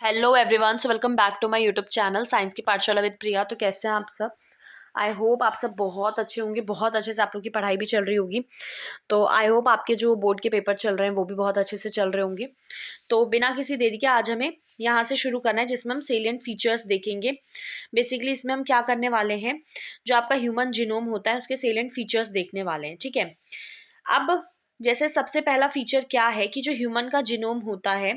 Hello everyone, so welcome back to my YouTube channel science की पाठशाला with प्रिया। तो कैसे हैं आप सब? आई होप आप सब बहुत अच्छे होंगे, बहुत अच्छे से आप लोग की पढ़ाई भी चल रही होगी। तो आई होप आपके जो बोर्ड के पेपर चल रहे हैं वो भी बहुत अच्छे से चल रहे होंगे। तो बिना किसी देरी के आज हमें यहाँ से शुरू करना है, जिसमें हम सेलिएंट फीचर्स देखेंगे। बेसिकली इसमें हम क्या करने वाले हैं, जो आपका ह्यूमन जीनोम होता है उसके सेलिएंट फीचर्स देखने वाले हैं। ठीक है, अब जैसे सबसे पहला फीचर क्या है कि जो ह्यूमन का जीनोम होता है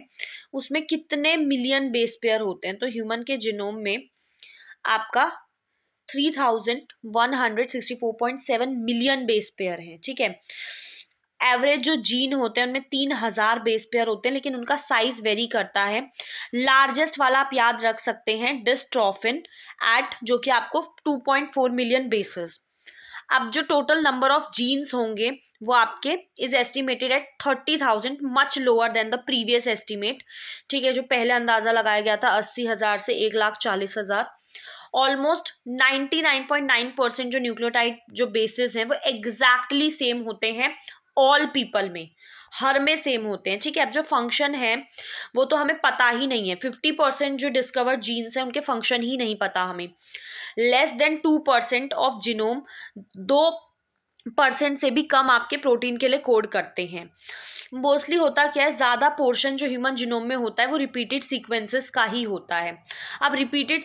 उसमें कितने मिलियन बेस पेयर होते हैं। तो ह्यूमन के जीनोम में आपका 3164.7 मिलियन बेस पेयर हैं। ठीक है, एवरेज जो जीन होते हैं उनमें 3000 बेस पेयर होते हैं, लेकिन उनका साइज वेरी करता है। लार्जेस्ट वाला आप याद रख सकते हैं डिस्ट्रोफिन एट, जो कि आपको 2.4 मिलियन बेसेस। अब जो टोटल नंबर ऑफ जीन्स होंगे वो आपके is estimated at 30,000, much lower than the previous estimate. ठीक है, जो पहले अंदाजा लगाया गया था 80,000 से 1,40,000। ऑलमोस्ट 99.9% जो न्यूक्लियोटाइड जो बेसिस हैं वो एग्जैक्टली सेम होते हैं ऑल पीपल में, हर में सेम होते हैं। ठीक है, अब जो फंक्शन है वो तो हमें पता ही नहीं है। 50% जो डिस्कवर्ड जीन्स हैं उनके फंक्शन ही नहीं पता हमें। लेस देन 2% ऑफ जीनोम, 2% से भी कम आपके प्रोटीन के लिए कोड करते हैं। मोस्टली होता क्या है, ज़्यादा पोर्शन जो ह्यूमन जीनोम में होता है वो रिपीटेड सीक्वेंसेस का ही होता है। अब रिपीटेटिव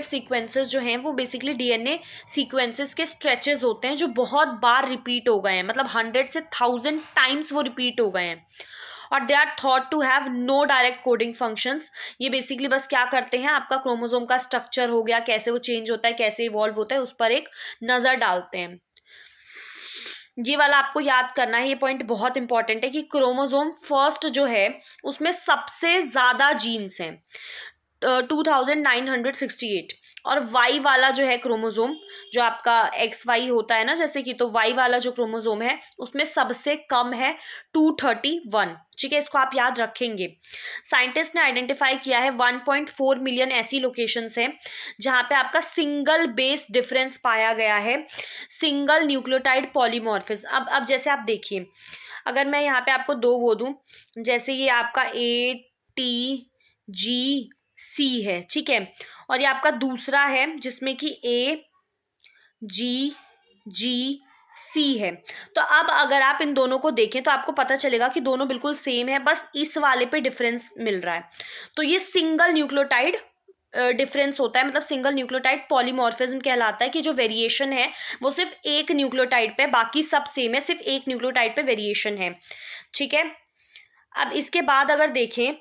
सीक्वेंसेस जो हैं वो बेसिकली डीएनए सीक्वेंसेस के स्ट्रेचेस होते हैं जो बहुत बार रिपीट हो गए हैं, मतलब 100 से 1000 टाइम्स वो रिपीट हो गए हैं। और they are thought to have no direct coding functions. ये बेसिकली बस क्या करते हैं, आपका क्रोमोसोम का स्ट्रक्चर हो गया, कैसे वो चेंज होता है, कैसे इवॉल्व होता है, उस पर एक नज़र डालते हैं। ये वाला आपको याद करना है, ये पॉइंट बहुत इंपॉर्टेंट है कि क्रोमोसोम फर्स्ट जो है उसमें सबसे ज़्यादा जीन्स हैं, 2968। और वाई वाला जो है क्रोमोसोम, जो आपका एक्स वाई होता है ना जैसे कि, तो वाई वाला जो क्रोमोसोम है उसमें सबसे कम है 231। ठीक है, इसको आप याद रखेंगे। साइंटिस्ट ने आइडेंटिफाई किया है 1.4 मिलियन ऐसी लोकेशंस हैं जहां पे आपका सिंगल बेस डिफरेंस पाया गया है, सिंगल न्यूक्लियोटाइड पॉलीमॉर्फिज्म। अब जैसे आप देखिए, अगर मैं यहाँ पे आपको दो वो दूं, जैसे ये आपका ATGC है। ठीक है, और ये आपका दूसरा है जिसमें कि AGGC है। तो अब अगर आप इन दोनों को देखें तो आपको पता चलेगा कि दोनों बिल्कुल सेम है, बस इस वाले पे डिफरेंस मिल रहा है। तो ये सिंगल न्यूक्लियोटाइड डिफरेंस होता है, मतलब सिंगल न्यूक्लियोटाइड पॉलीमॉर्फिज्म कहलाता है कि जो वेरिएशन है वो सिर्फ एक न्यूक्लियोटाइड पे, बाकी सब सेम है, सिर्फ एक न्यूक्लियोटाइड पे वेरिएशन है। ठीक है, अब इसके बाद अगर देखें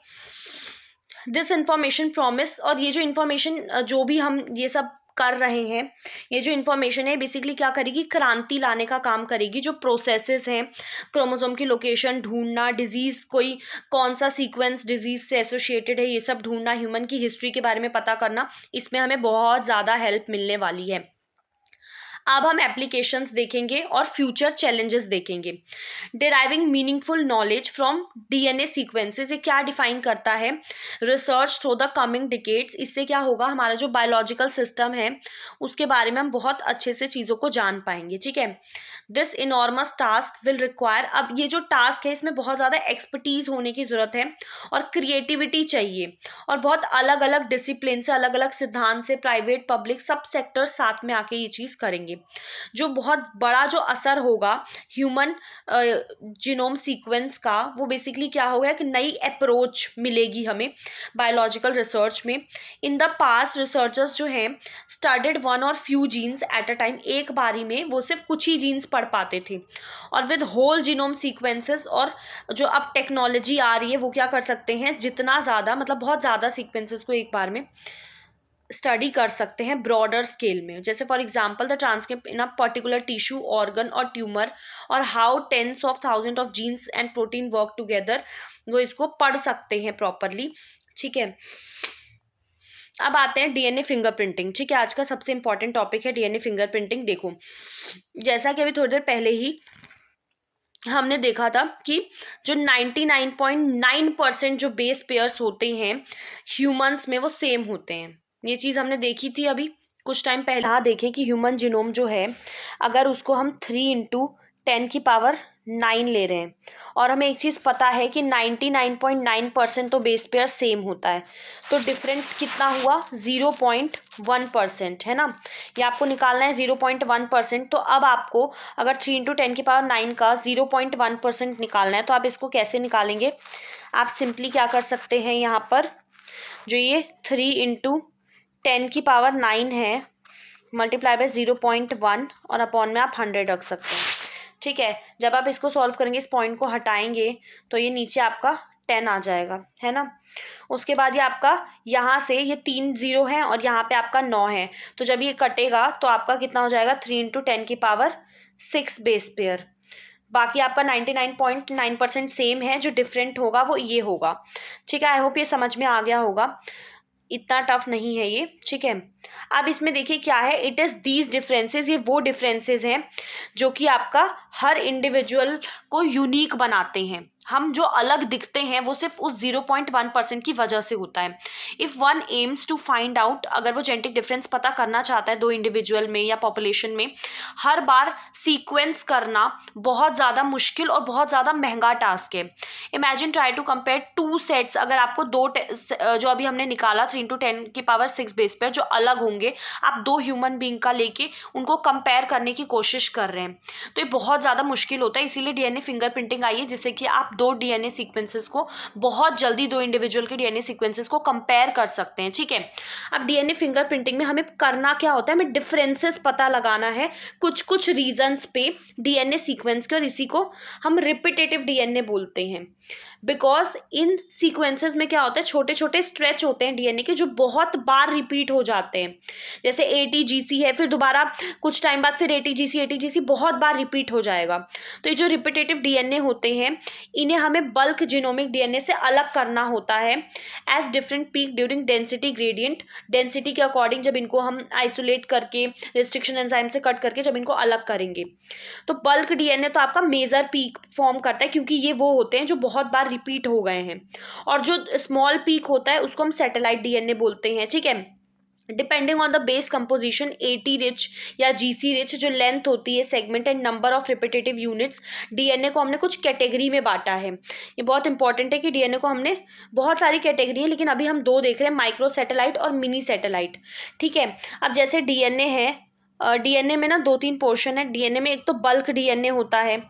दिस इंफॉर्मेशन प्रॉमिस, और ये जो इंफॉर्मेशन जो भी हम ये सब कर रहे हैं, ये जो इन्फॉर्मेशन है बेसिकली क्या करेगी, क्रांति लाने का काम करेगी। जो प्रोसेसेस हैं, क्रोमोसोम की लोकेशन ढूंढना, डिजीज कोई कौन सा सीक्वेंस डिजीज से एसोसिएटेड है ये सब ढूंढना, ह्यूमन की हिस्ट्री के बारे में पता करना, इसमें हमें बहुत ज़्यादा हेल्प मिलने वाली है। अब हम एप्लीकेशंस देखेंगे और फ्यूचर चैलेंजेस देखेंगे। Deriving meaningful knowledge from DNA sequences, ये क्या डिफाइन करता है, research through the coming decades. इससे क्या होगा, हमारा जो बायोलॉजिकल सिस्टम है उसके बारे में हम बहुत अच्छे से चीज़ों को जान पाएंगे। ठीक है, this enormous task will require, अब ये जो टास्क है इसमें बहुत ज़्यादा एक्सपर्टीज होने की ज़रूरत है और क्रिएटिविटी चाहिए, और बहुत अलग अलग डिसिप्लिन से, अलग अलग सिद्धांत से, प्राइवेट पब्लिक सब सेक्टर्स साथ में आके ये चीज़ करेंगे। जो बहुत बड़ा जो असर होगा ह्यूमन जीनोम सीक्वेंस का, वो बेसिकली क्या होगा कि नई अप्रोच मिलेगी हमें बायोलॉजिकल रिसर्च में। इन द पास्ट रिसर्चर्स जो हैं स्टडीड वन और few genes at a time, एक बारी में वो सिर्फ कुछ ही जीन्स पढ़ पाते थे। और विद होल जीनोम सीक्वेंसेस, और जो अब टेक्नोलॉजी आ रही है वो क्या कर सकते हैं, जितना ज़्यादा मतलब बहुत ज़्यादा सीक्वेंसेस को एक बार में स्टडी कर सकते हैं ब्रॉडर स्केल में। जैसे for example the transcript in a particular tissue, organ और ट्यूमर, और how tens of thousand of genes and protein work together, वो इसको पढ़ सकते हैं प्रॉपरली। ठीक है, अब आते हैं डीएनए फिंगरप्रिंटिंग। ठीक है, आज का सबसे इंपॉर्टेंट टॉपिक है डीएनए फिंगरप्रिंटिंग। देखो, जैसा कि अभी थोड़ी देर पहले ही हमने देखा था कि जो 99.9% जो बेस पेयर्स होते हैं ह्यूमंस में वो सेम होते हैं। ये चीज़ हमने देखी थी अभी कुछ टाइम पहले। हाँ, देखें कि ह्यूमन जीनोम जो है, अगर उसको हम 3 इंटू 10⁹ ले रहे हैं, और हमें एक चीज़ पता है कि 99.9% तो बेस पेयर सेम होता है, तो डिफरेंट कितना हुआ 0.1% है ना, ये आपको निकालना है 0.1%। तो अब आपको अगर 3 × 10⁹ का 0.1% निकालना है तो आप इसको कैसे निकालेंगे, आप सिंपली क्या कर सकते हैं, यहाँ पर जो ये 3 × 10⁹ है मल्टीप्लाई बाय 0.1 और अपॉन में आप 100 रख सकते हैं। ठीक है, जब आप इसको सॉल्व करेंगे, इस पॉइंट को हटाएंगे तो ये नीचे आपका 10 आ जाएगा, है ना। उसके बाद ये आपका यहाँ से ये 3 0 है और यहाँ पे आपका 9 है, तो जब ये कटेगा तो आपका कितना हो जाएगा 3 × 10⁶ बेस पेयर। बाकी आपका 99.9% सेम है, जो डिफरेंट होगा वो ये होगा। ठीक है, आई होप ये समझ में आ गया होगा, इतना टफ नहीं है ये। ठीक है, अब इसमें देखिए क्या है, इट इज़ दीज डिफरेंसेस, ये वो डिफरेंसेस हैं जो कि आपका हर इंडिविजुअल को यूनिक बनाते हैं। हम जो अलग दिखते हैं वो सिर्फ उस 0.1% की वजह से होता है। If one aims to find out, अगर वो जेनेटिक डिफरेंस पता करना चाहता है दो इंडिविजुअल में या पॉपुलेशन में, हर बार सीक्वेंस करना बहुत ज़्यादा मुश्किल और बहुत ज़्यादा महंगा टास्क है। Imagine try to compare 2 sets, अगर आपको जो अभी हमने निकाला 3 × 10⁶ बेस पेयर जो अलग होंगे, आप 2 ह्यूमन बीइंग का लेके उनको कंपेयर करने की कोशिश कर रहे हैं, तो ये बहुत ज़्यादा मुश्किल होता है। इसीलिए डीएनए फिंगरप्रिंटिंग आई है, जिससे कि आप 2 डीएनए सीक्वेंसेस को बहुत जल्दी, 2 इंडिविजुअल के डीएनए सीक्वेंसेस को कंपेयर कर सकते हैं। ठीक है, अब डीएनए फिंगरप्रिंटिंग में हमें करना क्या होता है, हमें डिफरेंसेस पता लगाना है कुछ कुछ रीजंस पे डीएनए सीक्वेंस के, और इसी को हम रिपीटेटिव डीएनए बोलते हैं। बिकॉज इन सीक्वेंसेस में क्या होता है, छोटे छोटे स्ट्रेच होते हैं डीएनए के जो बहुत बार रिपीट हो जाते हैं। जैसे एटीजीसी है, फिर दोबारा कुछ टाइम बाद फिर एटीजीसी बहुत बार रिपीट हो जाएगा। तो ये जो रिपीटेटिव डीएनए होते हैं, इन्हें हमें बल्क जीनोमिक डीएनए से अलग करना होता है as different peak during density gradient. Density के अकॉर्डिंग जब इनको हम आइसोलेट करके रिस्ट्रिक्शन एंजाइम से कट करके जब इनको अलग करेंगे, तो बल्क डीएनए तो आपका मेजर पीक फॉर्म करता है, क्योंकि ये वो होते हैं जो बहुत बार रिपीट हो गए हैं। और जो स्मॉल पीक होता है उसको हम सैटेलाइट डीएनए बोलते हैं। ठीक है, depending on the base composition, eighty rich या जीसी रिच जो लेंथ होती है, segment and number of repetitive units, DNA को हमने कुछ कैटेगरी में बांटा है। ये बहुत इंपॉर्टेंट है कि डीएनए को हमने बहुत सारी कैटेगरी है, लेकिन अभी हम 2 देख रहे हैं, माइक्रो सैटेलाइट और मिनी सैटेलाइट। ठीक है, अब जैसे डीएनए है, डीएनए में ना 2-3 पोर्शन है डीएनए में। एक तो बल्क डीएनए होता है,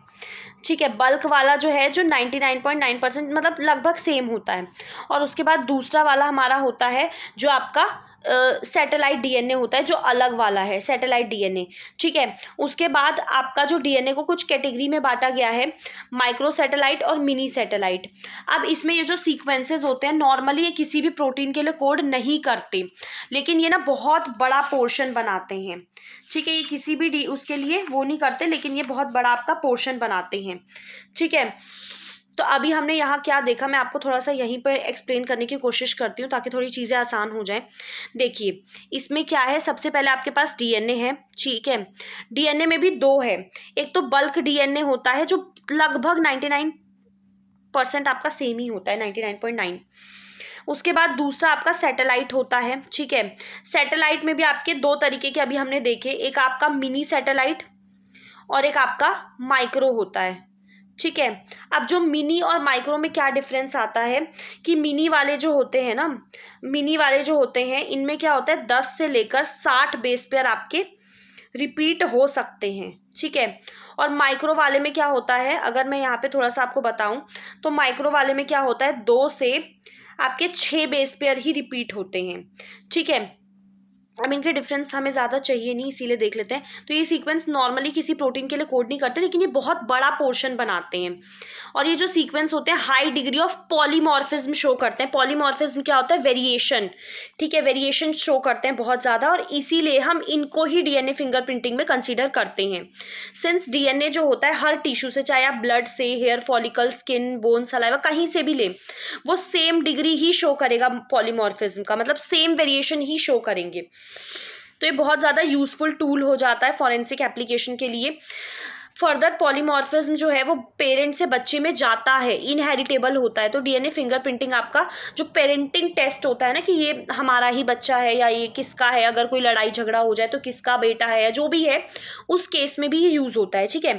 ठीक है, बल्क वाला जो है जो 99.9% मतलब लगभग सेम होता है। और उसके बाद दूसरा वाला हमारा होता है जो आपका सैटेलाइट डीएनए होता है, जो अलग वाला है सैटेलाइट डीएनए। ठीक है, उसके बाद आपका जो डीएनए को कुछ कैटेगरी में बांटा गया है, माइक्रो सैटेलाइट और मिनी सैटेलाइट। अब इसमें ये जो सीक्वेंसेस होते हैं, नॉर्मली ये किसी भी प्रोटीन के लिए कोड नहीं करते, लेकिन ये ना बहुत बड़ा पोर्शन बनाते हैं। ठीक है, ये किसी भी उसके लिए वो नहीं करते, लेकिन ये बहुत बड़ा आपका पोर्शन बनाते हैं। ठीक है, तो अभी हमने यहाँ क्या देखा, मैं आपको थोड़ा सा यहीं पर एक्सप्लेन करने की कोशिश करती हूँ ताकि थोड़ी चीज़ें आसान हो जाएं। देखिए इसमें क्या है, सबसे पहले आपके पास डीएनए है। ठीक है, डीएनए में भी 2 है। एक तो बल्क डीएनए होता है जो लगभग 99% आपका सेम ही होता है, 99.9। उसके बाद दूसरा आपका सैटेलाइट होता है। ठीक है, सैटेलाइट में भी आपके 2 तरीके के अभी हमने देखे, एक आपका मिनी सैटेलाइट और एक आपका माइक्रो होता है। ठीक है, अब जो मिनी और माइक्रो में क्या डिफरेंस आता है कि मिनी वाले जो होते हैं ना, मिनी वाले जो होते हैं इनमें क्या होता है 10 से लेकर 60 बेस पेयर आपके रिपीट हो सकते हैं। ठीक है, और माइक्रो वाले में क्या होता है, अगर मैं यहाँ पे थोड़ा सा आपको बताऊं तो माइक्रो वाले में क्या होता है 2 से आपके 6 बेस पेयर ही रिपीट होते हैं। ठीक है, अब इनके डिफरेंस हमें ज़्यादा चाहिए नहीं, इसीलिए देख लेते हैं। तो ये सीक्वेंस नॉर्मली किसी प्रोटीन के लिए कोड नहीं करते, लेकिन ये बहुत बड़ा पोर्शन बनाते हैं। और ये जो सीक्वेंस होते हैं high degree of polymorphism show करते हैं। पॉलीमॉर्फिज्म क्या होता है, वेरिएशन। ठीक है, वेरिएशन शो करते हैं बहुत ज़्यादा, और इसीलिए हम इनको ही डीएनए फिंगरप्रिंटिंग में कंसिडर करते हैं। सिंस डीएनए जो होता है हर टिश्यू से, चाहे आप ब्लड से, hair follicle, skin, bone, saliva, कहीं से भी लें, वो सेम डिग्री ही शो करेगा पॉलीमॉर्फिज्म का, मतलब सेम वेरिएशन ही शो करेंगे। तो ये बहुत ज़्यादा यूजफुल टूल हो जाता है फॉरेंसिक एप्लीकेशन के लिए। फर्दर पॉलीमॉर्फिज्म जो है वो पेरेंट से बच्चे में जाता है, इनहेरिटेबल होता है। तो डीएनए फिंगरप्रिंटिंग आपका जो पेरेंटिंग टेस्ट होता है ना कि ये हमारा ही बच्चा है या ये किसका है, अगर कोई लड़ाई झगड़ा हो जाए तो किसका बेटा है या जो भी है, उस केस में भी ये यूज होता है, ठीक है।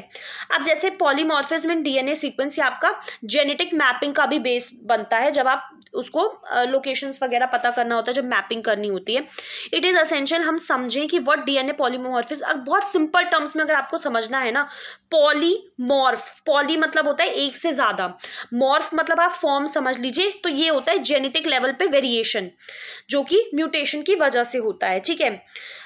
अब जैसे पॉलीमॉर्फिज्म इन डीएनए सीक्वेंस ये आपका जेनेटिक मैपिंग का भी बेस बनता है, जब आप उसको लोकेशंस वगैरह पता करना होता है, जब मैपिंग करनी होती है। इट इज असेंशियल हम समझें कि व्हाट डीएनए पॉलीमॉर्फिज्म, अब बहुत सिंपल टर्म्स में अगर आपको समझना है ना, पॉलीमॉर्फ, पॉली मतलब होता है एक से ज्यादा, मॉर्फ मतलब आप फॉर्म समझ लीजिए, तो ये होता है जेनेटिक लेवल पे वेरिएशन जो कि म्यूटेशन की वजह से होता है, ठीक है।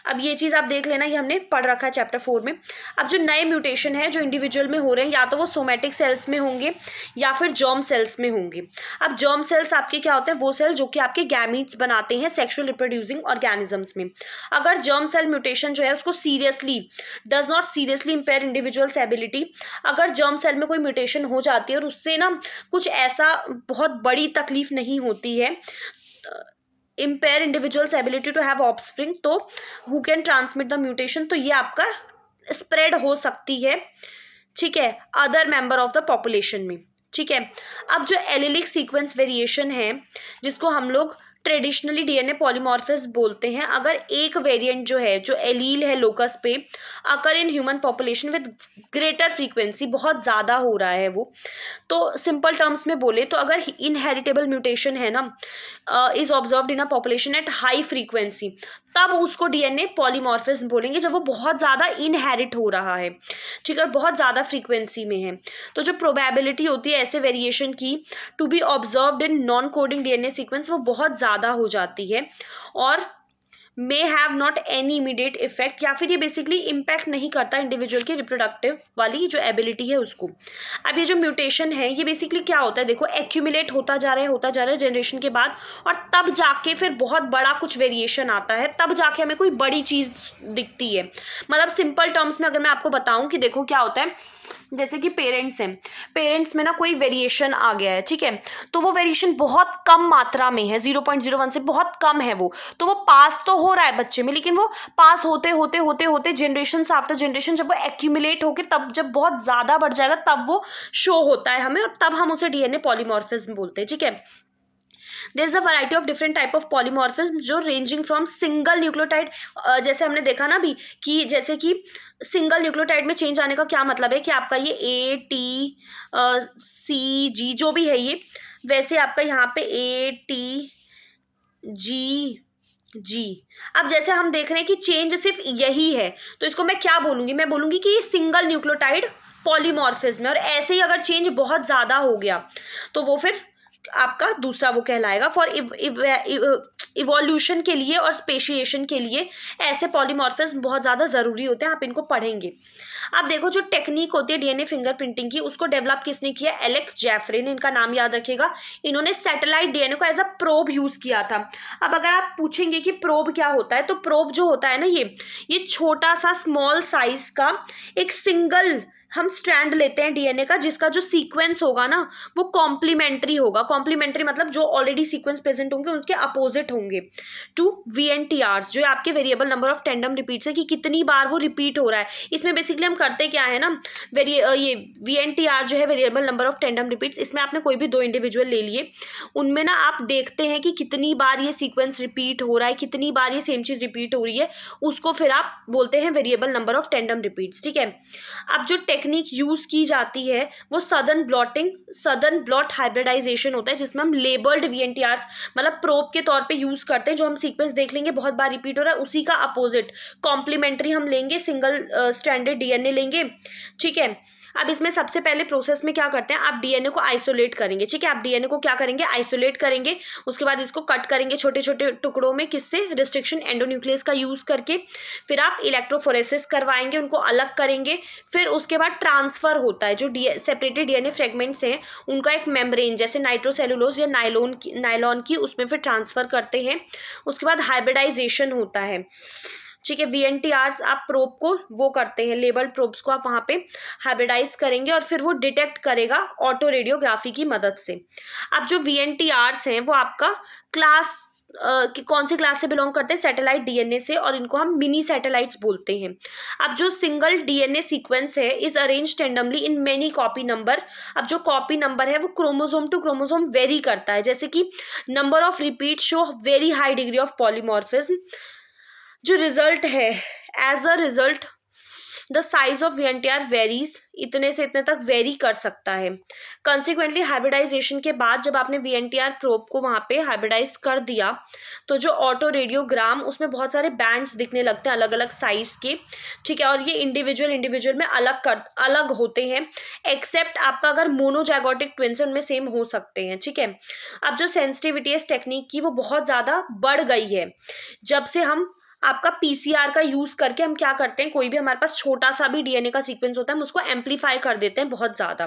अब ये चीज आप देख लेना, ये हमने पढ़ रखा है चैप्टर 4 में। अब जो नए म्यूटेशन है जो इंडिविजुअल में हो रहे हैं, या तो वो सोमैटिक सेल्स में होंगे या फिर जर्म सेल्स में होंगे। अब जर्म सेल्स आपके क्या होते हैं, वो सेल जो कि आपके गैमीट्स बनाते हैं सेक्सुअल रिप्रोड्यूसिंग ऑर्गेनिजम्स में। अगर जर्म सेल म्यूटेशन जो है उसको seriously does not seriously empire individuals ability, अगर जर्म सेल में कोई म्यूटेशन हो जाती है और उससे ना कुछ ऐसा बहुत बड़ी तकलीफ नहीं होती है, impair individuals ability to have offspring, तो who can transmit the mutation, तो ये आपका स्प्रेड हो सकती है, ठीक है, other member of the population में, ठीक है। अब जो एलिलिक सीक्वेंस वेरिएशन है जिसको हम लोग ट्रेडिशनली डीएनए पॉलीमॉर्फिज्म बोलते हैं, अगर एक वेरिएंट जो है जो एलील है लोकस पे occur in human population with greater frequency, बहुत ज़्यादा हो रहा है वो, तो सिंपल टर्म्स में बोले तो अगर इनहेरिटेबल म्यूटेशन है ना is observed in a population at high frequency, तब उसको डीएनए पॉलीमॉर्फिज्म बोलेंगे, जब वो बहुत ज़्यादा इनहेरिट हो रहा है, ठीक है, बहुत ज़्यादा फ्रीक्वेंसी में है। तो जो प्रोबेबिलिटी होती है ऐसे वेरिएशन की to be observed in non coding DNA sequence, वो बहुत ज़्यादा हो जाती है और may have not any immediate effect, या फिर ये बेसिकली इम्पैक्ट नहीं करता इंडिविजुअल की रिप्रोडक्टिव वाली जो एबिलिटी है उसको। अब ये जो म्यूटेशन है ये बेसिकली क्या होता है, देखो एक्यूमुलेट होता जा रहा है जनरेशन के बाद, और तब जाके फिर बहुत बड़ा कुछ वेरिएशन आता है, तब जाके हमें कोई बड़ी चीज़ दिखती है। मतलब सिंपल टर्म्स में अगर मैं आपको बताऊं कि देखो क्या होता है, जैसे कि पेरेंट्स हैं, पेरेंट्स में ना कोई वेरिएशन आ गया है, ठीक है, तो वो वेरिएशन बहुत कम मात्रा में है, 0.01 से बहुत कम है वो, तो वो पास तो हो रहा है बच्चे में, लेकिन वो पास होते होते होते होते जनरेशन आफ्टर जनरेशन जब वो एक्यूमुलेट होके तब जब बहुत ज़्यादा बढ़ जाएगा तब वो शो होता है हमें, और तब हम उसे डीएनए पॉलीमॉर्फिज्म बोलते हैं, ठीक है। There is a variety of different type of polymorphism जो रेंजिंग फ्रॉम सिंगल न्यूक्लियोटाइड, जैसे हमने देखा ना अभी कि जैसे कि सिंगल न्यूक्लियोटाइड में चेंज आने का क्या मतलब है कि आपका ये ए टी सी जी जो भी है ये, वैसे आपका यहाँ पे ए टी जी जी। अब जैसे हम देख रहे हैं कि चेंज सिर्फ यही है, तो इसको मैं क्या बोलूँगी, मैं बोलूँगी कि ये सिंगल न्यूक्लियोटाइड पॉलीमॉर्फिज्म है, और ऐसे ही अगर चेंज बहुत ज़्यादा हो गया तो वो फिर आपका दूसरा वो कहलाएगा। फॉर इवोल्यूशन के लिए और स्पेशिएशन के लिए ऐसे पॉलीमॉर्फिज्म बहुत ज़्यादा ज़रूरी होते हैं, आप इनको पढ़ेंगे। अब देखो जो टेक्निक होती है डीएनए फिंगरप्रिंटिंग की, उसको डेवलप किसने किया, एलेक जेफरे ने, इनका नाम याद रखिएगा। इन्होंने सैटेलाइट डीएनए को एज अ प्रोब यूज़ किया था। अब अगर आप पूछेंगे कि प्रोब क्या होता है, तो प्रोब जो होता है ना ये छोटा सा स्मॉल साइज का एक सिंगल हम स्ट्रैंड लेते हैं डीएनए का, जिसका जो सीक्वेंस होगा ना वो कॉम्प्लीमेंट्री होगा। कॉम्प्लीमेंट्री मतलब जो ऑलरेडी सीक्वेंस प्रेजेंट होंगे उनके अपोजिट होंगे टू VNTRs, जो आपके variable number of tandem repeats है कि कितनी बार वो रिपीट हो रहा है। इसमें बेसिकली हम करते क्या है ना, ये VNTR जो है variable number of tandem repeats, इसमें आपने कोई भी 2 इंडिविजुअल ले लिए, उनमें ना आप देखते हैं कि कितनी बार ये सीक्वेंस रिपीट हो रहा है, कितनी बार ये सेम चीज़ रिपीट हो रही है, उसको फिर आप बोलते हैं variable number of tandem repeats, ठीक है। अब जो टेक्निक यूज की जाती है वो सदर्न ब्लॉट हाइब्रिडाइजेशन होता है, जिसमें हम लेबल्ड VNTRs मतलब प्रोब के तौर पे यूज करते हैं। जो हम सीक्वेंस देख लेंगे बहुत बार रिपीट हो रहा है, उसी का अपोजिट कॉम्प्लीमेंट्री हम लेंगे, सिंगल स्ट्रैंडेड डीएनए लेंगे, ठीक है। अब इसमें सबसे पहले प्रोसेस में क्या करते हैं, आप डीएनए को आइसोलेट करेंगे, ठीक है, आप डीएनए को क्या करेंगे, आइसोलेट करेंगे। उसके बाद इसको कट करेंगे छोटे छोटे टुकड़ों में, किससे, रिस्ट्रिक्शन एंडोन्यूक्लियस का यूज करके। फिर आप इलेक्ट्रोफोरेसिस करवाएंगे, उनको अलग करेंगे। फिर उसके बाद ट्रांसफर होता है, जो सेपरेटेड डीएनए फ्रेगमेंट्स हैं उनका एक मेम्ब्रेन जैसे नाइट्रोसेलुलोज या नायलॉन की, उसमें फिर ट्रांसफर करते हैं। उसके बाद हाइब्रिडाइजेशन होता है, ठीक है। VNTRs आप प्रोब को वो करते हैं, लेबल्ड प्रोब्स को आप वहाँ पे हाइब्रिडाइज करेंगे और फिर वो डिटेक्ट करेगा ऑटो रेडियोग्राफी की मदद से। अब जो VNTRs हैं वो आपका क्लास कि कौन सी क्लास से बिलोंग करते हैं, सैटेलाइट डीएनए से, और इनको हम मिनी सैटेलाइट्स बोलते हैं। अब जो सिंगल डीएनए सीक्वेंस है is arrange tandemly in many copy number. अब जो कॉपी नंबर है वो क्रोमोसोम टू क्रोमोसोम वेरी करता है, जैसे कि number of repeat show very high degree of polymorphism. जो रिजल्ट है, as a result the size of VNTR varies, इतने से इतने तक वेरी कर सकता है। कंसिक्वेंटली हाइब्रिडाइजेशन के बाद जब आपने वीएनटीआर प्रोब को वहां पे हाइब्रिडाइज कर दिया तो जो ऑटो रेडियोग्राम, उसमें बहुत सारे बैंड्स दिखने लगते हैं अलग अलग साइज के, ठीक है, और ये इंडिविजुअल में अलग होते हैं, एक्सेप्ट आपका अगर मोनोजाइगोटिक ट्विंस उनमें सेम हो सकते हैं, ठीक है। अब जो सेंसिटिविटी है इस टेक्निक की वो बहुत ज़्यादा बढ़ गई है जब से हम आपका पीसीआर का यूज करके हम क्या करते हैं, कोई भी हमारे पास छोटा सा भी डीएनए का सीक्वेंस होता है हम उसको एम्पलीफाई कर देते हैं बहुत ज्यादा।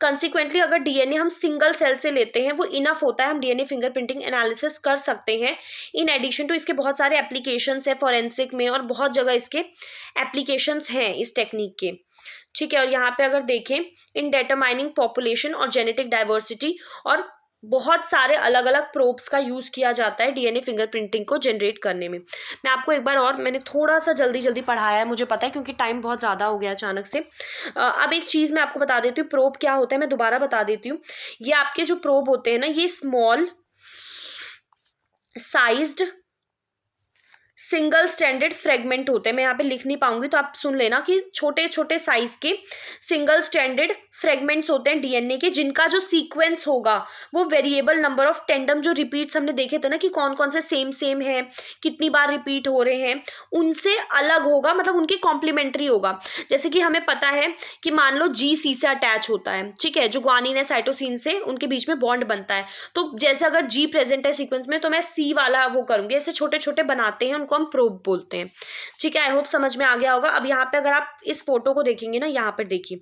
कंसिक्वेंटली अगर डीएनए हम सिंगल सेल से लेते हैं वो इनफ होता है, हम डीएनए फिंगरप्रिंटिंग एनालिसिस कर सकते हैं। इन एडिशन टू इसके बहुत सारे एप्लीकेशंस है फॉरेंसिक में, और बहुत जगह इसके एप्लीकेशंस हैं इस टेक्निक के, ठीक है। और यहाँ पे अगर देखें इन डिटरमाइनिंग पॉपुलेशन और जेनेटिक डाइवर्सिटी, और बहुत सारे अलग अलग प्रोब्स का यूज किया जाता है डीएनए फिंगरप्रिंटिंग को जनरेट करने में। मैं आपको एक बार और, मैंने थोड़ा सा जल्दी पढ़ाया है मुझे पता है क्योंकि टाइम बहुत ज़्यादा हो गया अचानक से। अब एक चीज़ मैं आपको बता देती हूँ, प्रोब क्या होता है मैं दोबारा बता देती हूँ। ये आपके जो प्रोब होते हैं ना, ये small sized single standard fragment होते हैं। मैं यहाँ पे लिख नहीं पाऊंगी तो आप सुन लेना कि छोटे छोटे साइज के सिंगल स्टैंडर्ड फ्रेगमेंट्स होते हैं डीएनए के, जिनका जो सीक्वेंस होगा वो वेरिएबल नंबर ऑफ टेंडम, जो रिपीट्स हमने देखे थे ना कि कौन कौन से सेम है, कितनी बार रिपीट हो रहे हैं, उनसे अलग होगा, मतलब उनके कॉम्प्लीमेंट्री होगा। जैसे कि हमें पता है कि मान लो जी सी से अटैच होता है, ठीक है, जो ग्वानिन है साइटोसिन से उनके बीच में बॉन्ड बनता है, तो जैसे अगर जी प्रेजेंट है सीक्वेंस में तो मैं सी वाला वो करूंगी, ऐसे छोटे छोटे बनाते हैं उनको हम प्रोब बोलते हैं, ठीक है। आई होप समझ में आ गया होगा। अब यहाँ पे अगर आप इस फोटो को देखेंगे ना, यहाँ पर देखिए,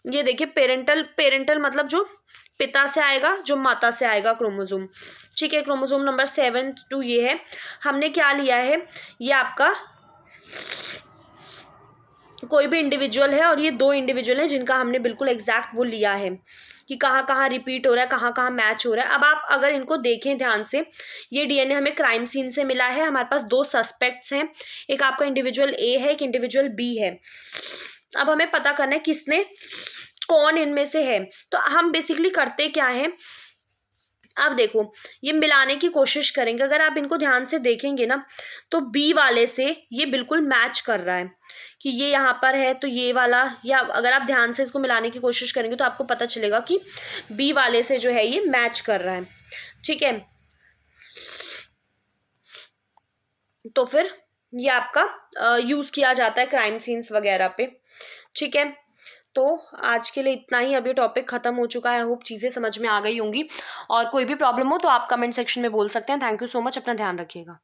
ये देखिए पेरेंटल मतलब जो पिता से आएगा, जो माता से आएगा क्रोमोसोम, ठीक है। क्रोमोसोम नंबर 7 टू ये है, हमने क्या लिया है, ये आपका कोई भी इंडिविजुअल है, और ये 2 इंडिविजुअल है जिनका हमने बिल्कुल एग्जैक्ट वो लिया है कि कहाँ कहाँ रिपीट हो रहा है, कहाँ कहाँ मैच हो रहा है। अब आप अगर इनको देखें ध्यान से, ये डीएनए हमें क्राइम सीन से मिला है, हमारे पास 2 सस्पेक्ट्स हैं, एक आपका इंडिविजुअल ए है, एक इंडिविजुअल बी है। अब हमें पता करना है किसने, कौन इनमें से है। तो हम बेसिकली करते क्या है, अब देखो ये मिलाने की कोशिश करेंगे, अगर आप इनको ध्यान से देखेंगे ना तो बी वाले से ये बिल्कुल मैच कर रहा है कि ये यहाँ पर है तो ये वाला, या अगर आप ध्यान से इसको मिलाने की कोशिश करेंगे तो आपको पता चलेगा कि बी वाले से जो है ये मैच कर रहा है, ठीक है। तो फिर ये आपका यूज किया जाता है क्राइम सीन्स वगैरह पे, ठीक है। तो आज के लिए इतना ही, अभी टॉपिक खत्म हो चुका है। आई होप चीज़ें समझ में आ गई होंगी, और कोई भी प्रॉब्लम हो तो आप कमेंट सेक्शन में बोल सकते हैं। थैंक यू सो मच, अपना ध्यान रखिएगा।